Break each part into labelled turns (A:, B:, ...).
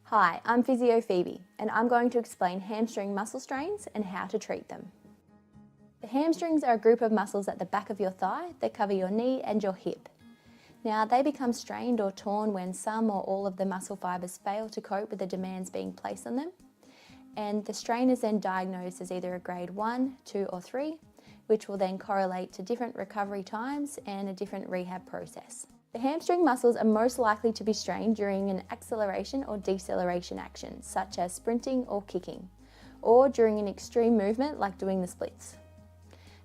A: Hi, I'm Physio Phebe and I'm going to explain hamstring muscle strains and how to treat them. The hamstrings are a group of muscles at the back of your thigh that cover your knee and your hip. Now, they become strained or torn when some or all of the muscle fibres fail to cope with the demands being placed on them, and the strain is then diagnosed as either a grade 1, 2 or 3, which will then correlate to different recovery times and a different rehab process. The hamstring muscles are most likely to be strained during an acceleration or deceleration action, such as sprinting or kicking, or during an extreme movement like doing the splits.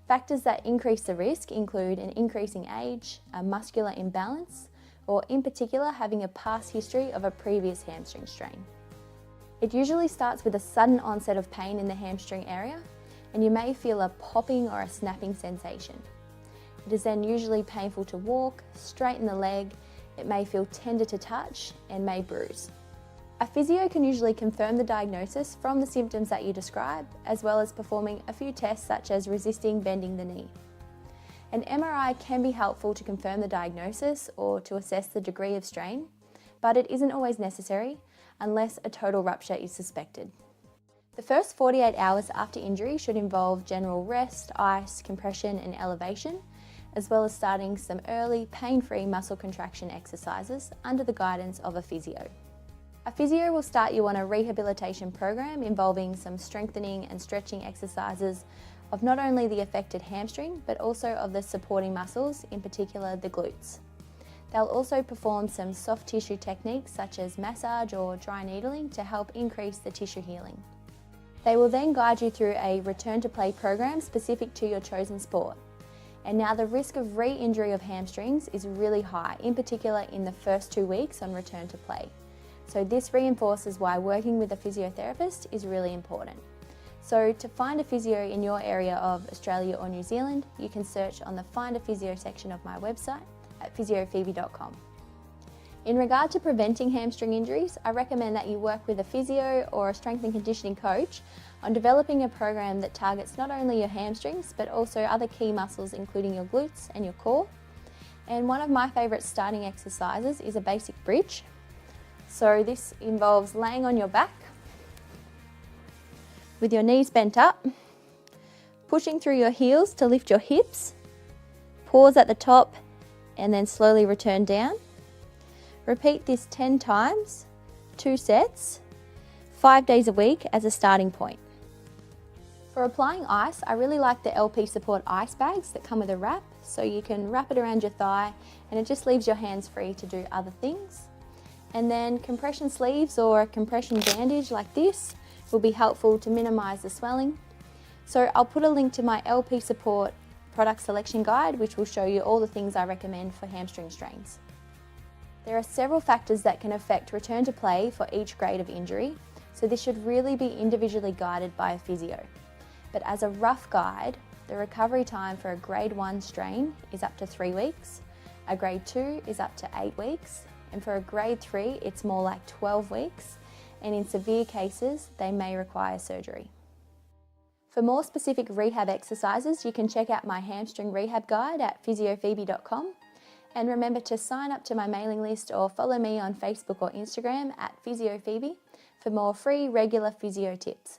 A: Factors that increase the risk include an increasing age, a muscular imbalance, or in particular having a past history of a previous hamstring strain. It usually starts with a sudden onset of pain in the hamstring area, and you may feel a popping or a snapping sensation. It is then usually painful to walk, straighten the leg, it may feel tender to touch, and may bruise. A physio can usually confirm the diagnosis from the symptoms that you describe, as well as performing a few tests such as resisting bending the knee. An MRI can be helpful to confirm the diagnosis or to assess the degree of strain, but it isn't always necessary unless a total rupture is suspected. The first 48 hours after injury should involve general rest, ice, compression and elevation, as well as starting some early pain-free muscle contraction exercises under the guidance of a physio. A physio will start you on a rehabilitation program involving some strengthening and stretching exercises of not only the affected hamstring, but also of the supporting muscles, in particular the glutes. They'll also perform some soft tissue techniques such as massage or dry needling to help increase the tissue healing. They will then guide you through a return to play program specific to your chosen sport. And now the risk of re-injury of hamstrings is really high, in particular in the first 2 weeks on return to play. So this reinforces why working with a physiotherapist is really important. So to find a physio in your area of Australia or New Zealand, you can search on the Find a Physio section of my website at physiophebe.com. In regard to preventing hamstring injuries, I recommend that you work with a physio or a strength and conditioning coach on developing a program that targets not only your hamstrings, but also other key muscles including your glutes and your core. And one of my favourite starting exercises is a basic bridge. So this involves laying on your back with your knees bent up, pushing through your heels to lift your hips, pause at the top and then slowly return down. Repeat this 10 times, 2 sets, 5 days a week as a starting point. For applying ice, I really like the LP Support ice bags that come with a wrap, so you can wrap it around your thigh and it just leaves your hands free to do other things. And then compression sleeves or a compression bandage like this will be helpful to minimise the swelling. So I'll put a link to my LP Support product selection guide, which will show you all the things I recommend for hamstring strains. There are several factors that can affect return to play for each grade of injury, so this should really be individually guided by a physio. But as a rough guide, the recovery time for a grade 1 strain is up to 3 weeks, a grade 2 is up to 8 weeks, and for a grade 3 it's more like 12 weeks, and in severe cases they may require surgery. For more specific rehab exercises, you can check out my hamstring rehab guide at physiophebe.com. And remember to sign up to my mailing list or follow me on Facebook or Instagram at Physio Phebe for more free regular physio tips.